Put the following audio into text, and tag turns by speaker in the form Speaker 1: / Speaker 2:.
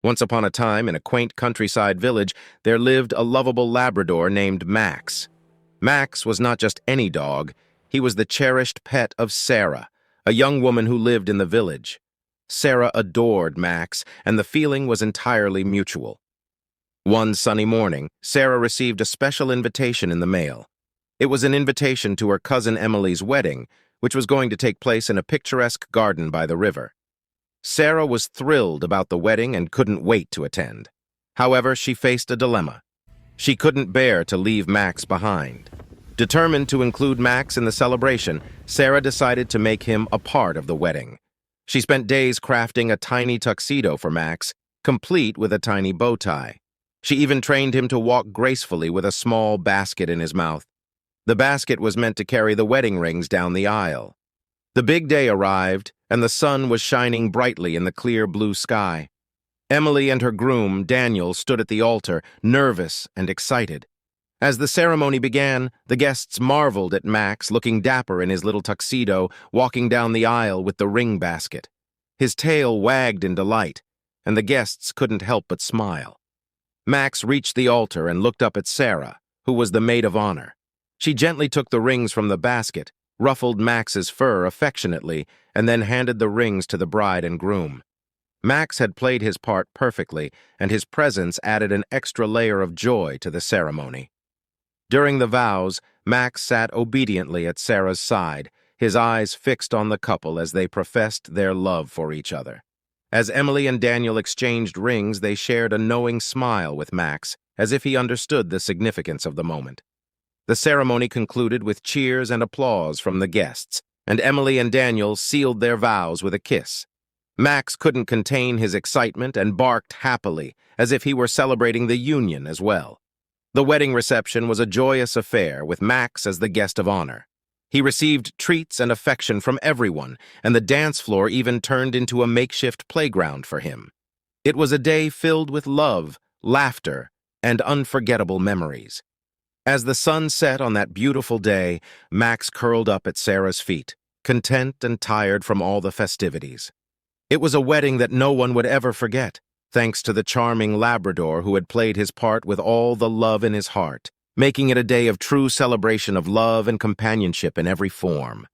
Speaker 1: Once upon a time, in a quaint countryside village, there lived a lovable Labrador named Max. Max was not just any dog, he was the cherished pet of Sarah, a young woman who lived in the village. Sarah adored Max, and the feeling was entirely mutual. One sunny morning, Sarah received a special invitation in the mail. It was an invitation to her cousin Emily's wedding, which was going to take place in a picturesque garden by the river. Sarah was thrilled about the wedding and couldn't wait to attend. However, she faced a dilemma. She couldn't bear to leave Max behind. Determined to include Max in the celebration, Sarah decided to make him a part of the wedding. She spent days crafting a tiny tuxedo for Max, complete with a tiny bow tie. She even trained him to walk gracefully with a small basket in his mouth. The basket was meant to carry the wedding rings down the aisle. The big day arrived, and the sun was shining brightly in the clear blue sky. Emily and her groom, Daniel, stood at the altar, nervous and excited. As the ceremony began, the guests marveled at Max, looking dapper in his little tuxedo, walking down the aisle with the ring basket. His tail wagged in delight, and the guests couldn't help but smile. Max reached the altar and looked up at Sarah, who was the maid of honor. She gently took the rings from the basket, ruffled Max's fur affectionately, and then handed the rings to the bride and groom. Max had played his part perfectly, and his presence added an extra layer of joy to the ceremony. During the vows, Max sat obediently at Sarah's side, his eyes fixed on the couple as they professed their love for each other. As Emily and Daniel exchanged rings, they shared a knowing smile with Max, as if he understood the significance of the moment. The ceremony concluded with cheers and applause from the guests, and Emily and Daniel sealed their vows with a kiss. Max couldn't contain his excitement and barked happily, as if he were celebrating the union as well. The wedding reception was a joyous affair, with Max as the guest of honor. He received treats and affection from everyone, and the dance floor even turned into a makeshift playground for him. It was a day filled with love, laughter, and unforgettable memories. As the sun set on that beautiful day, Max curled up at Sarah's feet, content and tired from all the festivities. It was a wedding that no one would ever forget, thanks to the charming Labrador who had played his part with all the love in his heart, making it a day of true celebration of love and companionship in every form.